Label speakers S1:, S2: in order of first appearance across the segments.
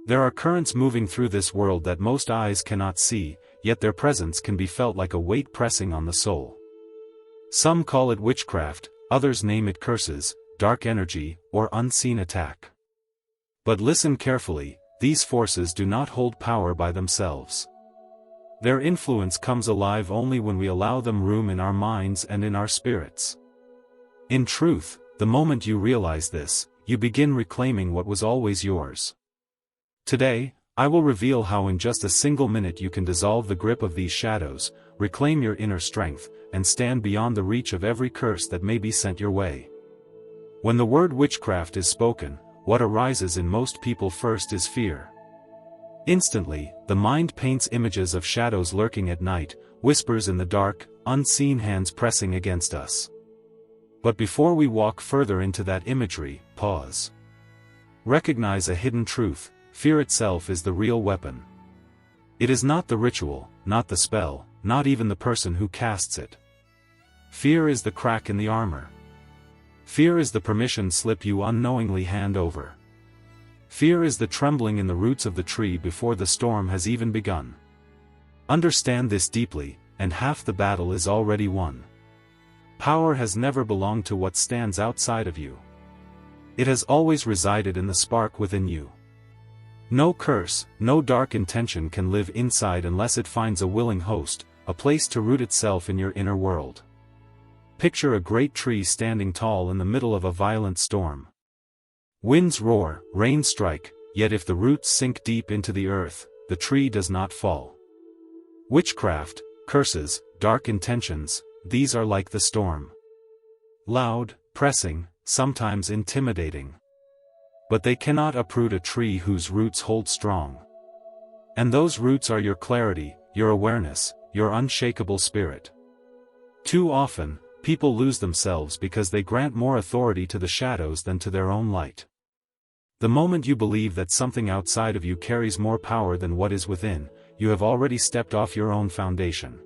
S1: There are currents moving through this world that most eyes cannot see, yet their presence can be felt like a weight pressing on the soul. Some call it witchcraft, others name it curses, dark energy, or unseen attack. But listen carefully, these forces do not hold power by themselves. Their influence comes alive only when we allow them room in our minds and in our spirits. In truth, the moment you realize this, you begin reclaiming what was always yours. Today, I will reveal how in just a single minute you can dissolve the grip of these shadows, reclaim your inner strength, and stand beyond the reach of every curse that may be sent your way. When the word witchcraft is spoken, what arises in most people first is fear. Instantly, the mind paints images of shadows lurking at night, whispers in the dark, unseen hands pressing against us. But before we walk further into that imagery, pause. Recognize a hidden truth: fear itself is the real weapon. It is not the ritual, not the spell, not even the person who casts it. Fear is the crack in the armor. Fear is the permission slip you unknowingly hand over. Fear is the trembling in the roots of the tree before the storm has even begun. Understand this deeply, and half the battle is already won. Power has never belonged to what stands outside of you. It has always resided in the spark within you. No curse, no dark intention can live inside unless it finds a willing host, a place to root itself in your inner world. Picture a great tree standing tall in the middle of a violent storm. Winds roar, rain strike, yet if the roots sink deep into the earth, the tree does not fall. Witchcraft, curses, dark intentions, these are like the storm. Loud, pressing, sometimes intimidating. But they cannot uproot a tree whose roots hold strong. And those roots are your clarity, your awareness, your unshakable spirit. Too often, people lose themselves because they grant more authority to the shadows than to their own light. The moment you believe that something outside of you carries more power than what is within, you have already stepped off your own foundation.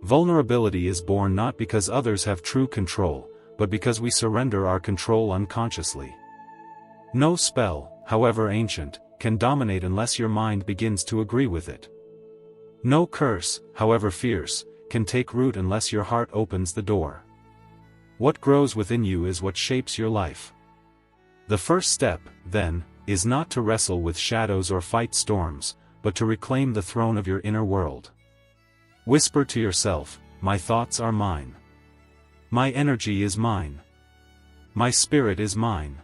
S1: Vulnerability is born not because others have true control, but because we surrender our control unconsciously. No spell, however ancient, can dominate unless your mind begins to agree with it. No curse, however fierce, can take root unless your heart opens the door. What grows within you is what shapes your life. The first step, then, is not to wrestle with shadows or fight storms, but to reclaim the throne of your inner world. Whisper to yourself, "My thoughts are mine. My energy is mine. My spirit is mine.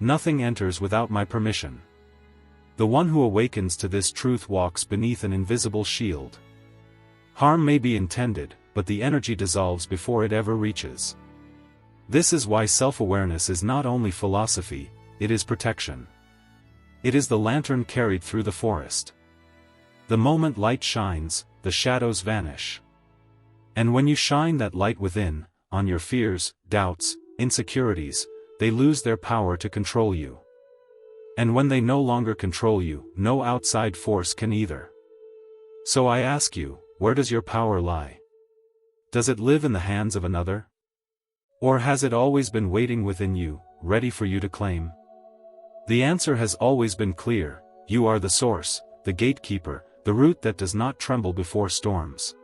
S1: Nothing enters without my permission." The one who awakens to this truth walks beneath an invisible shield. Harm may be intended, but the energy dissolves before it ever reaches. This is why self-awareness is not only philosophy, it is protection. It is the lantern carried through the forest. The moment light shines, the shadows vanish. And when you shine that light within, on your fears, doubts, insecurities, they lose their power to control you. And when they no longer control you, no outside force can either. So I ask you, where does your power lie? Does it live in the hands of another? Or has it always been waiting within you, ready for you to claim? The answer has always been clear: you are the source, the gatekeeper, the root that does not tremble before storms.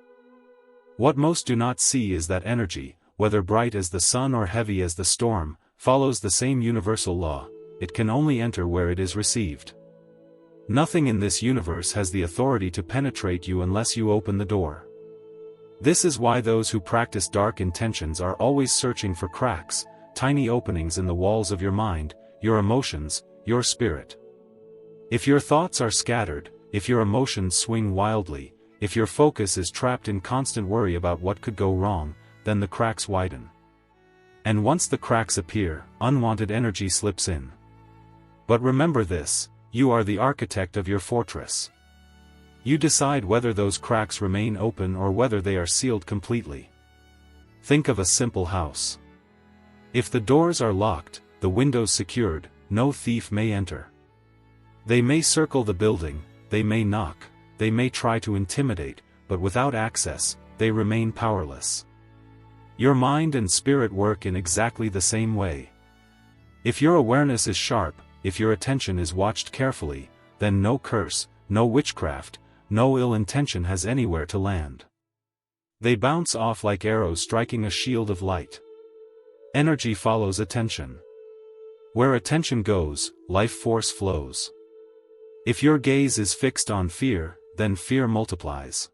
S1: What most do not see is that energy, whether bright as the sun or heavy as the storm, follows the same universal law: it can only enter where it is received. Nothing in this universe has the authority to penetrate you unless you open the door. This is why those who practice dark intentions are always searching for cracks, tiny openings in the walls of your mind, your emotions, your spirit. If your thoughts are scattered, if your emotions swing wildly, if your focus is trapped in constant worry about what could go wrong, then the cracks widen. And once the cracks appear, unwanted energy slips in. But remember this: you are the architect of your fortress. You decide whether those cracks remain open or whether they are sealed completely. Think of a simple house. If the doors are locked, the windows secured, no thief may enter. They may circle the building, they may knock, they may try to intimidate, but without access, they remain powerless. Your mind and spirit work in exactly the same way. If your awareness is sharp, if your attention is watched carefully, then no curse, no witchcraft, no ill intention has anywhere to land. They bounce off like arrows striking a shield of light. Energy follows attention. Where attention goes, life force flows. If your gaze is fixed on fear, then fear multiplies.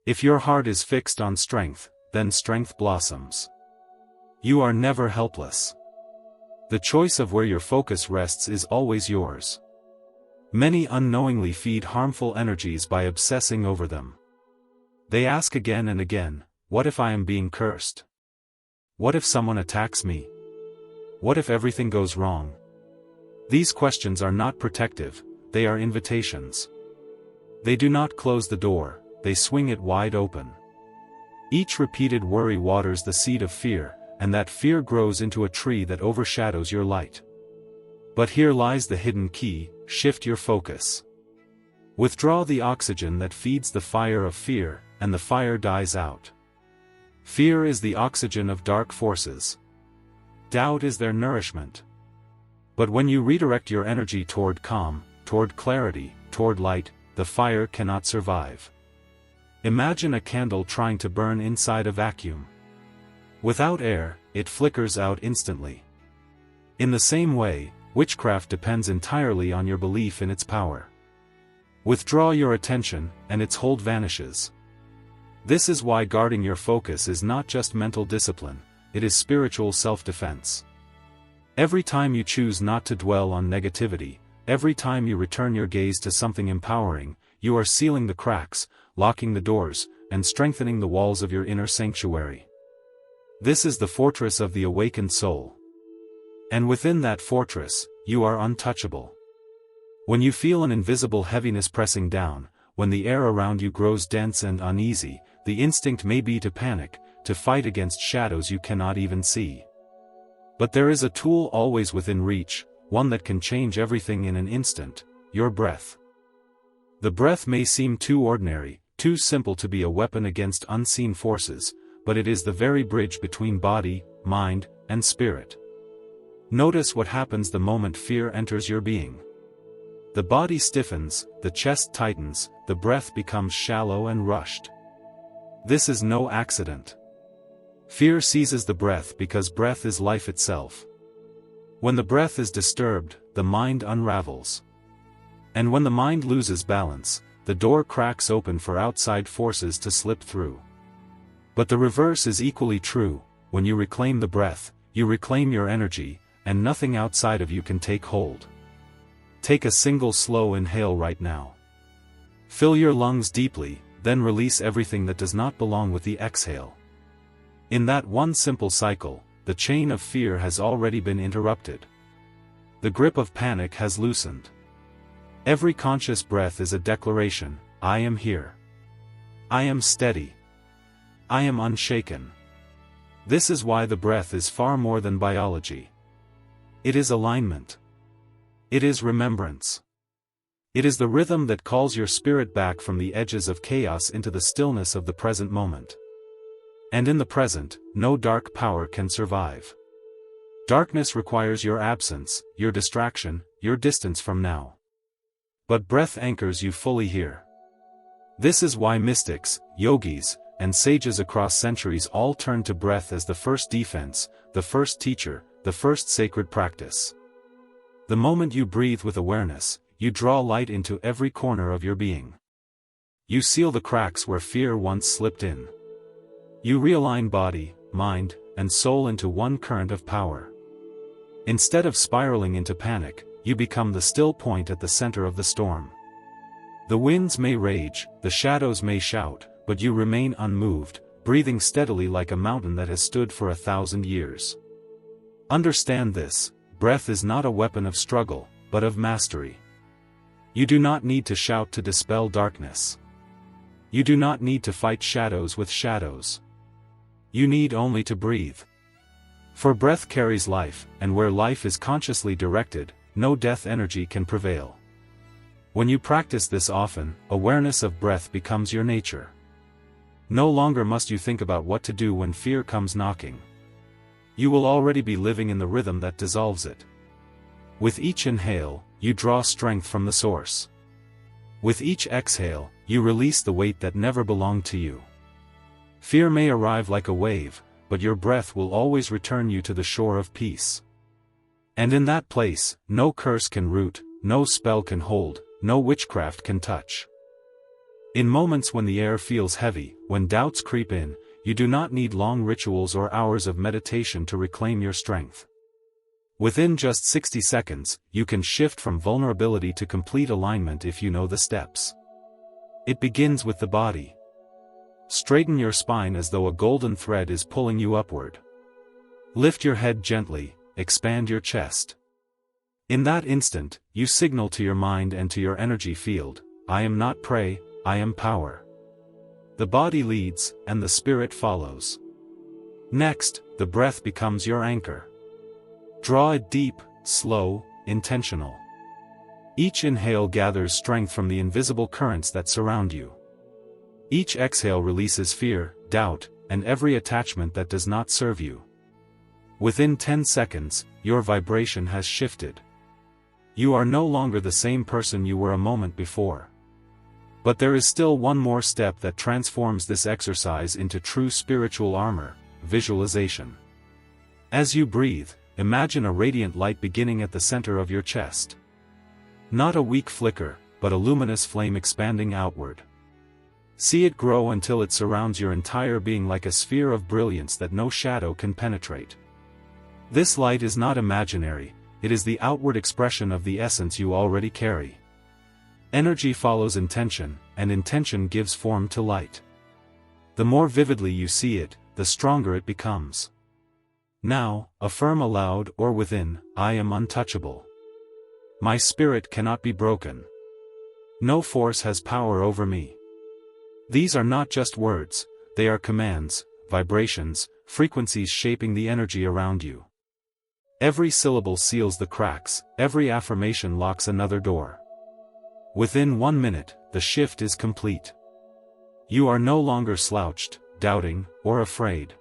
S1: If your heart is fixed on strength, then strength blossoms. You are never helpless. The choice of where your focus rests is always yours. Many unknowingly feed harmful energies by obsessing over them. They ask again and again, what if I am being cursed? What if someone attacks me? What if everything goes wrong? These questions are not protective, they are invitations. They do not close the door, they swing it wide open. Each repeated worry waters the seed of fear, and that fear grows into a tree that overshadows your light. But here lies the hidden key: shift your focus. Withdraw the oxygen that feeds the fire of fear, and the fire dies out. Fear is the oxygen of dark forces. Doubt is their nourishment. But when you redirect your energy toward calm, toward clarity, toward light, the fire cannot survive. Imagine a candle trying to burn inside a vacuum. Without air, it flickers out instantly. In the same way, witchcraft depends entirely on your belief in its power. Withdraw your attention, and its hold vanishes. This is why guarding your focus is not just mental discipline, it is spiritual self-defense. Every time you choose not to dwell on negativity, every time you return your gaze to something empowering, you are sealing the cracks, locking the doors, and strengthening the walls of your inner sanctuary. This is the fortress of the awakened soul. And within that fortress, you are untouchable. When you feel an invisible heaviness pressing down, when the air around you grows dense and uneasy, the instinct may be to panic, to fight against shadows you cannot even see. But there is a tool always within reach, one that can change everything in an instant: your breath. The breath may seem too ordinary, too simple to be a weapon against unseen forces, but it is the very bridge between body, mind, and spirit. Notice what happens the moment fear enters your being. The body stiffens, the chest tightens, the breath becomes shallow and rushed. This is no accident. Fear seizes the breath because breath is life itself. When the breath is disturbed, the mind unravels. And when the mind loses balance, the door cracks open for outside forces to slip through. But the reverse is equally true: when you reclaim the breath, you reclaim your energy, and nothing outside of you can take hold. Take a single slow inhale right now. Fill your lungs deeply, then release everything that does not belong with the exhale. In that one simple cycle, the chain of fear has already been interrupted. The grip of panic has loosened. Every conscious breath is a declaration: I am here. I am steady. I am unshaken. This is why the breath is far more than biology. It is alignment. It is remembrance. It is the rhythm that calls your spirit back from the edges of chaos into the stillness of the present moment. And in the present, no dark power can survive. Darkness requires your absence, your distraction, your distance from now. But breath anchors you fully here. This is why mystics, yogis, and sages across centuries all turn to breath as the first defense, the first teacher, the first sacred practice. The moment you breathe with awareness, you draw light into every corner of your being. You seal the cracks where fear once slipped in. You realign body, mind, and soul into one current of power. Instead of spiraling into panic, you become the still point at the center of the storm. The winds may rage, the shadows may shout, but you remain unmoved, breathing steadily like a mountain that has stood for 1,000 years. Understand this: breath is not a weapon of struggle, but of mastery. You do not need to shout to dispel darkness. You do not need to fight shadows with shadows. You need only to breathe. For breath carries life, and where life is consciously directed, no death energy can prevail. When you practice this often, awareness of breath becomes your nature. No longer must you think about what to do when fear comes knocking. You will already be living in the rhythm that dissolves it. With each inhale, you draw strength from the source. With each exhale, you release the weight that never belonged to you. Fear may arrive like a wave, but your breath will always return you to the shore of peace. And in that place, no curse can root, no spell can hold, no witchcraft can touch. In moments when the air feels heavy, when doubts creep in, you do not need long rituals or hours of meditation to reclaim your strength. Within just 60 seconds, you can shift from vulnerability to complete alignment if you know the steps. It begins with the body. Straighten your spine as though a golden thread is pulling you upward. Lift your head gently, expand your chest. In that instant, you signal to your mind and to your energy field, I am not prey, I am power. The body leads, and the spirit follows. Next, the breath becomes your anchor. Draw it deep, slow, intentional. Each inhale gathers strength from the invisible currents that surround you. Each exhale releases fear, doubt, and every attachment that does not serve you. Within 10 seconds, your vibration has shifted. You are no longer the same person you were a moment before. But there is still one more step that transforms this exercise into true spiritual armor: visualization. As you breathe, imagine a radiant light beginning at the center of your chest. Not a weak flicker, but a luminous flame expanding outward. See it grow until it surrounds your entire being like a sphere of brilliance that no shadow can penetrate. This light is not imaginary, it is the outward expression of the essence you already carry. Energy follows intention, and intention gives form to light. The more vividly you see it, the stronger it becomes. Now, affirm aloud or within, I am untouchable. My spirit cannot be broken. No force has power over me. These are not just words, they are commands, vibrations, frequencies shaping the energy around you. Every syllable seals the cracks, every affirmation locks another door. Within 1 minute, the shift is complete. You are no longer slouched, doubting, or afraid.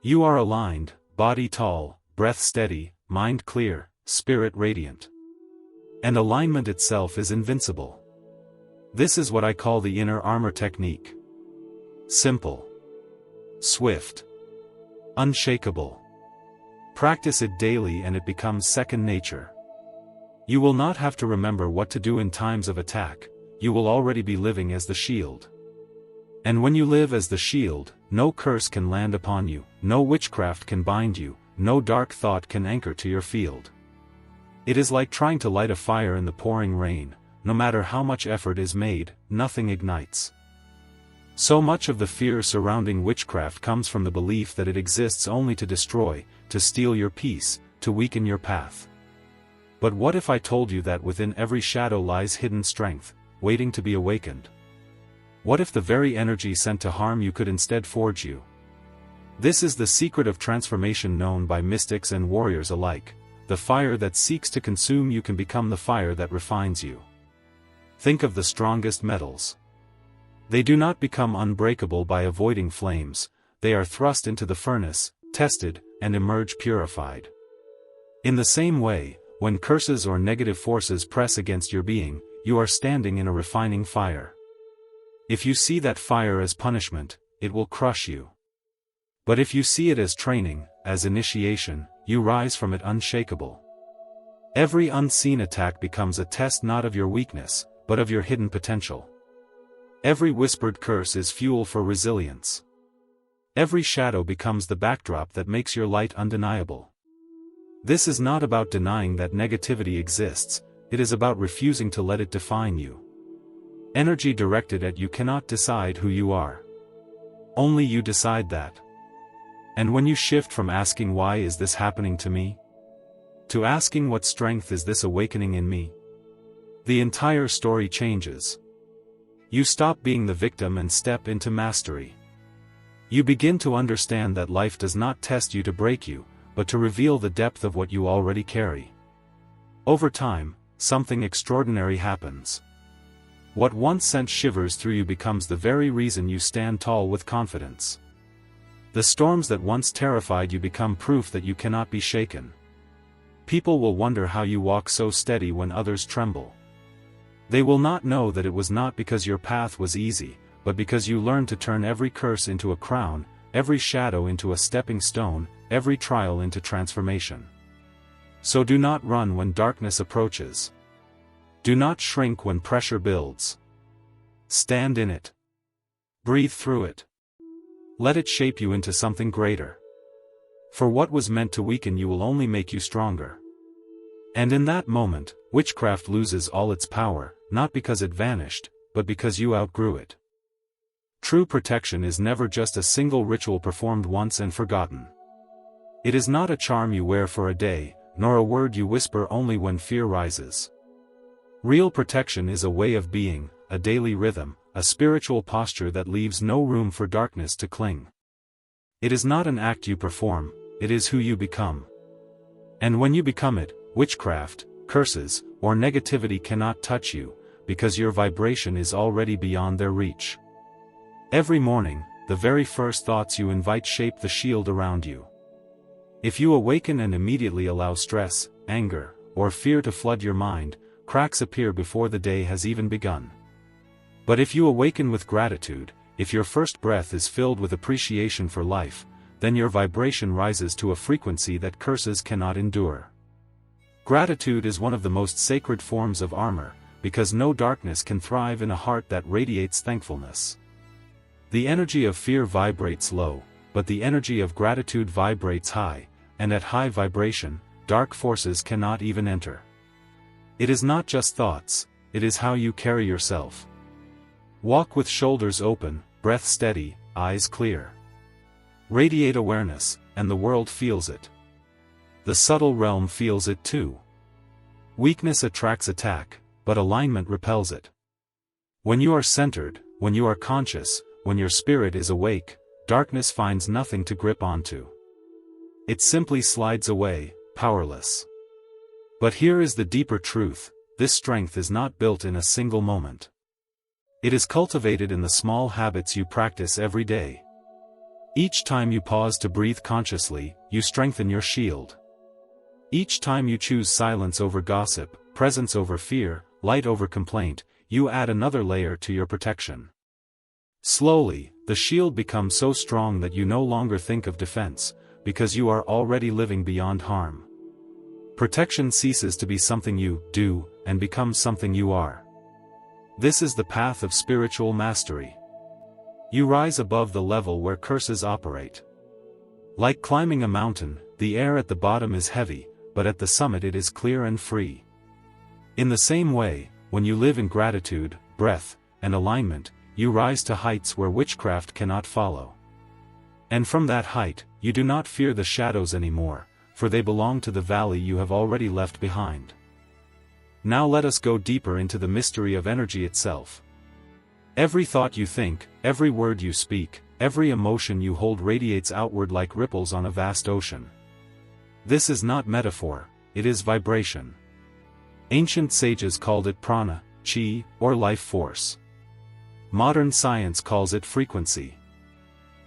S1: You are aligned, body tall, breath steady, mind clear, spirit radiant. And alignment itself is invincible. This is what I call the inner armor technique. Simple. Swift. Unshakable. Practice it daily and it becomes second nature. You will not have to remember what to do in times of attack, you will already be living as the shield. And when you live as the shield, no curse can land upon you, no witchcraft can bind you, no dark thought can anchor to your field. It is like trying to light a fire in the pouring rain. No matter how much effort is made, nothing ignites. So much of the fear surrounding witchcraft comes from the belief that it exists only to destroy, to steal your peace, to weaken your path. But what if I told you that within every shadow lies hidden strength, waiting to be awakened? What if the very energy sent to harm you could instead forge you? This is the secret of transformation known by mystics and warriors alike. The fire that seeks to consume you can become the fire that refines you. Think of the strongest metals. They do not become unbreakable by avoiding flames, they are thrust into the furnace, tested, and emerge purified. In the same way, when curses or negative forces press against your being, you are standing in a refining fire. If you see that fire as punishment, it will crush you. But if you see it as training, as initiation, you rise from it unshakable. Every unseen attack becomes a test not of your weakness, but of your hidden potential. Every whispered curse is fuel for resilience. Every shadow becomes the backdrop that makes your light undeniable. This is not about denying that negativity exists, it is about refusing to let it define you. Energy directed at you cannot decide who you are. Only you decide that. And when you shift from asking why is this happening to me, to asking what strength is this awakening in me, the entire story changes. You stop being the victim and step into mastery. You begin to understand that life does not test you to break you, but to reveal the depth of what you already carry. Over time, something extraordinary happens. What once sent shivers through you becomes the very reason you stand tall with confidence. The storms that once terrified you become proof that you cannot be shaken. People will wonder how you walk so steady when others tremble. They will not know that it was not because your path was easy, but because you learned to turn every curse into a crown, every shadow into a stepping stone, every trial into transformation. So do not run when darkness approaches. Do not shrink when pressure builds. Stand in it. Breathe through it. Let it shape you into something greater. For what was meant to weaken you will only make you stronger. And in that moment, witchcraft loses all its power, not because it vanished, but because you outgrew it. True protection is never just a single ritual performed once and forgotten. It is not a charm you wear for a day, nor a word you whisper only when fear rises. Real protection is a way of being, a daily rhythm, a spiritual posture that leaves no room for darkness to cling. It is not an act you perform, it is who you become. And when you become it, witchcraft, curses, or negativity cannot touch you, because your vibration is already beyond their reach. Every morning, the very first thoughts you invite shape the shield around you. If you awaken and immediately allow stress, anger, or fear to flood your mind, cracks appear before the day has even begun. But if you awaken with gratitude, if your first breath is filled with appreciation for life, then your vibration rises to a frequency that curses cannot endure. Gratitude is one of the most sacred forms of armor, because no darkness can thrive in a heart that radiates thankfulness. The energy of fear vibrates low, but the energy of gratitude vibrates high, and at high vibration, dark forces cannot even enter. It is not just thoughts, it is how you carry yourself. Walk with shoulders open, breath steady, eyes clear. Radiate awareness, and the world feels it. The subtle realm feels it too. Weakness attracts attack, but alignment repels it. When you are centered, when you are conscious, when your spirit is awake, darkness finds nothing to grip onto. It simply slides away, powerless. But here is the deeper truth: this strength is not built in a single moment. It is cultivated in the small habits you practice every day. Each time you pause to breathe consciously, you strengthen your shield. Each time you choose silence over gossip, presence over fear, light over complaint, you add another layer to your protection. Slowly, the shield becomes so strong that you no longer think of defense, because you are already living beyond harm. Protection ceases to be something you do, and becomes something you are. This is the path of spiritual mastery. You rise above the level where curses operate. Like climbing a mountain, the air at the bottom is heavy, but at the summit it is clear and free. In the same way, when you live in gratitude, breath, and alignment, you rise to heights where witchcraft cannot follow. And from that height, you do not fear the shadows anymore, for they belong to the valley you have already left behind. Now let us go deeper into the mystery of energy itself. Every thought you think, every word you speak, every emotion you hold radiates outward like ripples on a vast ocean. This is not metaphor, it is vibration. Ancient sages called it prana, chi, or life force. Modern science calls it frequency.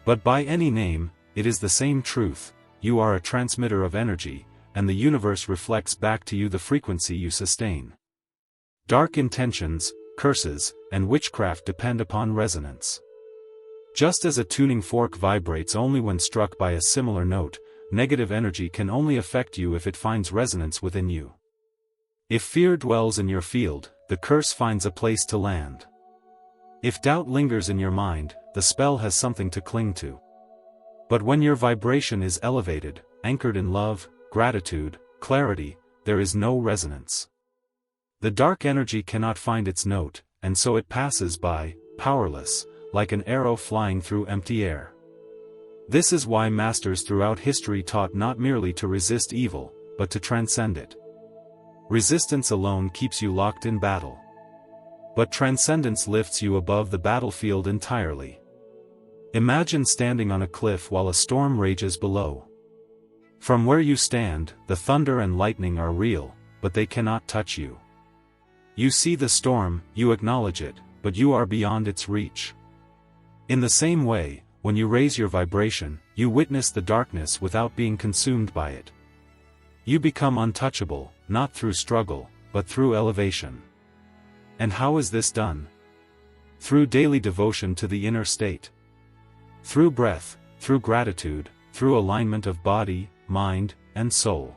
S1: But by any name, it is the same truth: you are a transmitter of energy, and the universe reflects back to you the frequency you sustain. Dark intentions, curses, and witchcraft depend upon resonance. Just as a tuning fork vibrates only when struck by a similar note, negative energy can only affect you if it finds resonance within you. If fear dwells in your field, the curse finds a place to land. If doubt lingers in your mind, the spell has something to cling to. But when your vibration is elevated, anchored in love, gratitude, clarity, there is no resonance. The dark energy cannot find its note, and so it passes by, powerless, like an arrow flying through empty air. This is why masters throughout history taught not merely to resist evil, but to transcend it. Resistance alone keeps you locked in battle. But transcendence lifts you above the battlefield entirely. Imagine standing on a cliff while a storm rages below. From where you stand, the thunder and lightning are real, but they cannot touch you. You see the storm, you acknowledge it, but you are beyond its reach. In the same way, when you raise your vibration, you witness the darkness without being consumed by it. You become untouchable, not through struggle, but through elevation. And how is this done? Through daily devotion to the inner state. Through breath, through gratitude, through alignment of body, mind, and soul.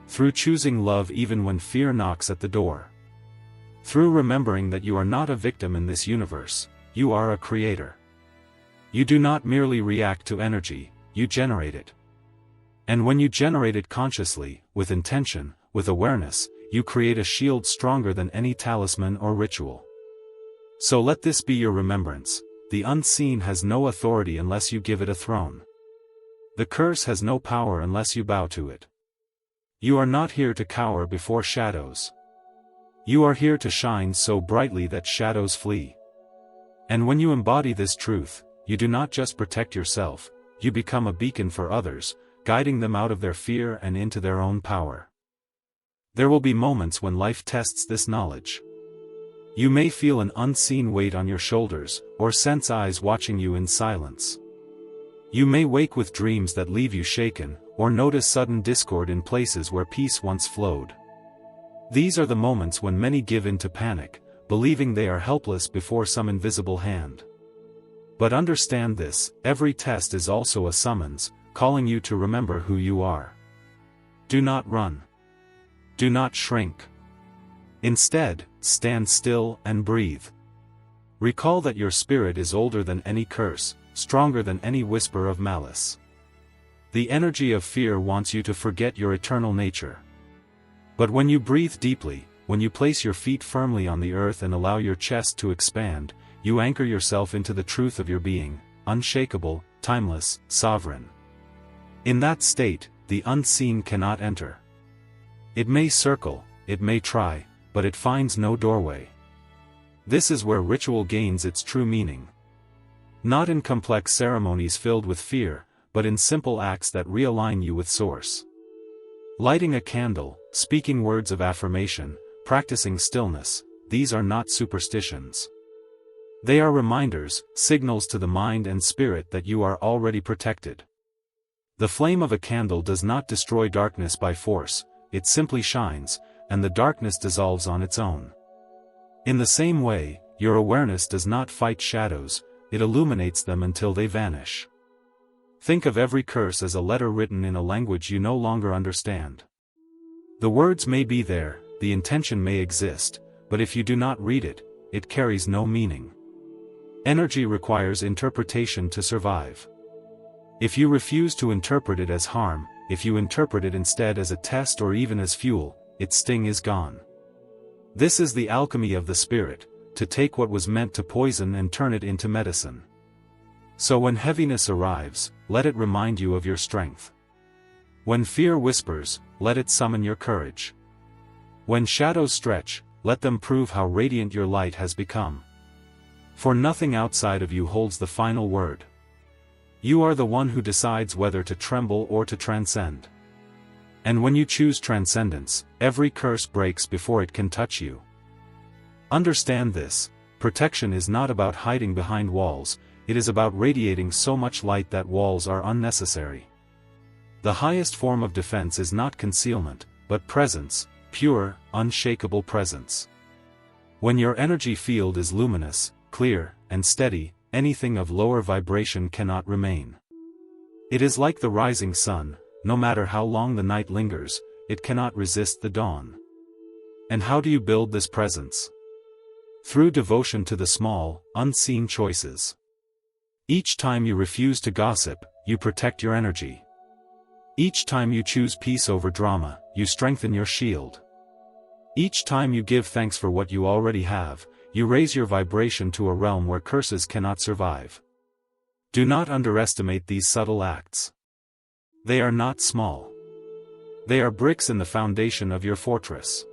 S1: Through choosing love even when fear knocks at the door. Through remembering that you are not a victim in this universe, you are a creator. You do not merely react to energy, you generate it. And when you generate it consciously, with intention, with awareness, you create a shield stronger than any talisman or ritual. So let this be your remembrance: the unseen has no authority unless you give it a throne. The curse has no power unless you bow to it. You are not here to cower before shadows. You are here to shine so brightly that shadows flee. And when you embody this truth, you do not just protect yourself, you become a beacon for others, guiding them out of their fear and into their own power. There will be moments when life tests this knowledge. You may feel an unseen weight on your shoulders, or sense eyes watching you in silence. You may wake with dreams that leave you shaken, or notice sudden discord in places where peace once flowed. These are the moments when many give in to panic, believing they are helpless before some invisible hand. But understand this: every test is also a summons, calling you to remember who you are. Do not run. Do not shrink. Instead, stand still and breathe. Recall that your spirit is older than any curse, stronger than any whisper of malice. The energy of fear wants you to forget your eternal nature. But when you breathe deeply, when you place your feet firmly on the earth and allow your chest to expand, you anchor yourself into the truth of your being, unshakable, timeless, sovereign. In that state, the unseen cannot enter. It may circle, it may try, but it finds no doorway. This is where ritual gains its true meaning. Not in complex ceremonies filled with fear, but in simple acts that realign you with Source. Lighting a candle, speaking words of affirmation, practicing stillness, these are not superstitions. They are reminders, signals to the mind and spirit that you are already protected. The flame of a candle does not destroy darkness by force, it simply shines, and the darkness dissolves on its own. In the same way, your awareness does not fight shadows, it illuminates them until they vanish. Think of every curse as a letter written in a language you no longer understand. The words may be there, the intention may exist, but if you do not read it, it carries no meaning. Energy requires interpretation to survive. If you refuse to interpret it as harm, if you interpret it instead as a test or even as fuel, its sting is gone. This is the alchemy of the spirit, to take what was meant to poison and turn it into medicine. So when heaviness arrives, let it remind you of your strength. When fear whispers, let it summon your courage. When shadows stretch, let them prove how radiant your light has become. For nothing outside of you holds the final word. You are the one who decides whether to tremble or to transcend. And when you choose transcendence, every curse breaks before it can touch you. Understand this: protection is not about hiding behind walls, it is about radiating so much light that walls are unnecessary. The highest form of defense is not concealment, but presence, pure, unshakable presence. When your energy field is luminous, clear, and steady, anything of lower vibration cannot remain. It is like the rising sun, no matter how long the night lingers, it cannot resist the dawn. And how do you build this presence? Through devotion to the small, unseen choices. Each time you refuse to gossip, you protect your energy. Each time you choose peace over drama, you strengthen your shield. Each time you give thanks for what you already have, you raise your vibration to a realm where curses cannot survive. Do not underestimate these subtle acts. They are not small. They are bricks in the foundation of your fortress.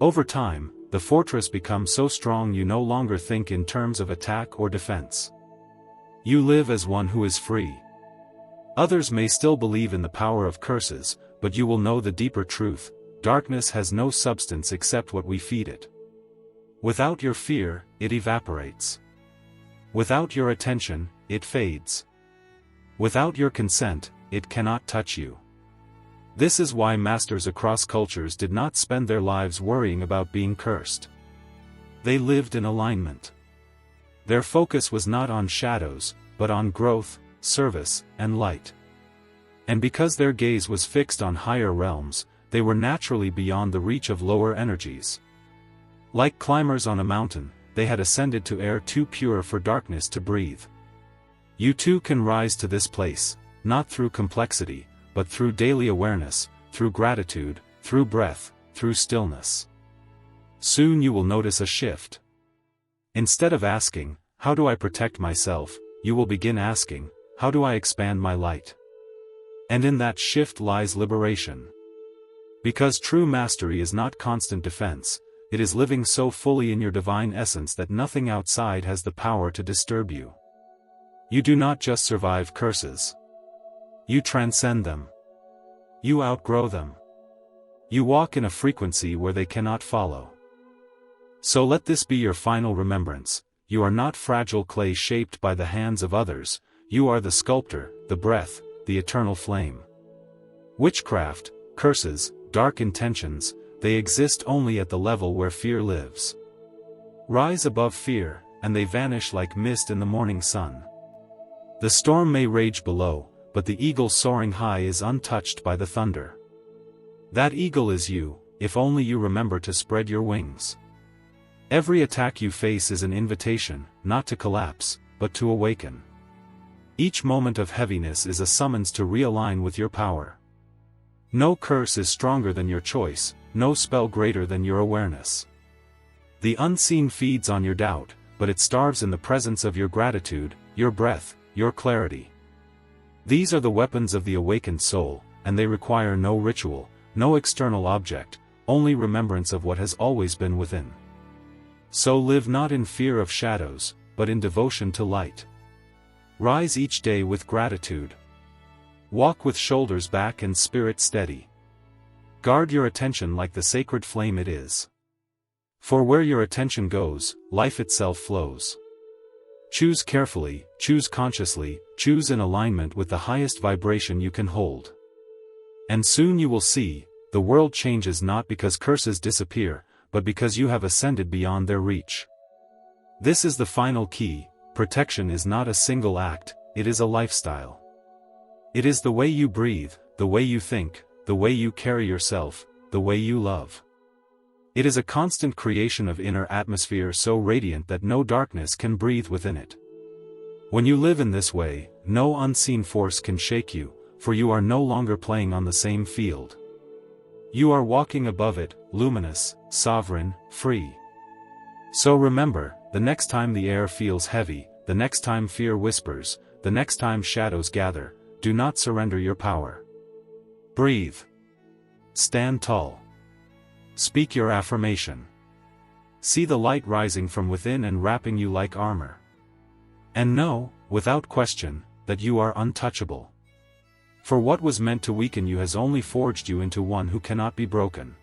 S1: Over time, the fortress becomes so strong you no longer think in terms of attack or defense. You live as one who is free. Others may still believe in the power of curses, but you will know the deeper truth: darkness has no substance except what we feed it. Without your fear, it evaporates. Without your attention, it fades. Without your consent, it cannot touch you. This is why masters across cultures did not spend their lives worrying about being cursed. They lived in alignment. Their focus was not on shadows, but on growth, service, and light. And because their gaze was fixed on higher realms, they were naturally beyond the reach of lower energies. Like climbers on a mountain, they had ascended to air too pure for darkness to breathe. You too can rise to this place, not through complexity, but through daily awareness, through gratitude, through breath, through stillness. Soon you will notice a shift. Instead of asking, "How do I protect myself?" you will begin asking, "How do I expand my light?" And in that shift lies liberation. Because true mastery is not constant defense, it is living so fully in your divine essence that nothing outside has the power to disturb you. You do not just survive curses. You transcend them. You outgrow them. You walk in a frequency where they cannot follow. So let this be your final remembrance: you are not fragile clay shaped by the hands of others, you are the sculptor, the breath, the eternal flame. Witchcraft, curses, dark intentions, they exist only at the level where fear lives. Rise above fear, and they vanish like mist in the morning sun. The storm may rage below, but the eagle soaring high is untouched by the thunder. That eagle is you, if only you remember to spread your wings. Every attack you face is an invitation, not to collapse, but to awaken. Each moment of heaviness is a summons to realign with your power. No curse is stronger than your choice, no spell greater than your awareness. The unseen feeds on your doubt, but it starves in the presence of your gratitude, your breath, your clarity. These are the weapons of the awakened soul, and they require no ritual, no external object, only remembrance of what has always been within. So live not in fear of shadows, but in devotion to light. Rise each day with gratitude. Walk with shoulders back and spirit steady. Guard your attention like the sacred flame it is. For where your attention goes, life itself flows. Choose carefully, choose consciously, choose in alignment with the highest vibration you can hold. And soon you will see, the world changes not because curses disappear, but because you have ascended beyond their reach. This is the final key: protection is not a single act, it is a lifestyle. It is the way you breathe, the way you think, the way you carry yourself, the way you love. It is a constant creation of inner atmosphere so radiant that no darkness can breathe within it. When you live in this way, no unseen force can shake you, for you are no longer playing on the same field. You are walking above it, luminous, sovereign, free. So remember, the next time the air feels heavy, the next time fear whispers, the next time shadows gather, do not surrender your power. Breathe. Stand tall. Speak your affirmation. See the light rising from within and wrapping you like armor. And know, without question, that you are untouchable. For what was meant to weaken you has only forged you into one who cannot be broken.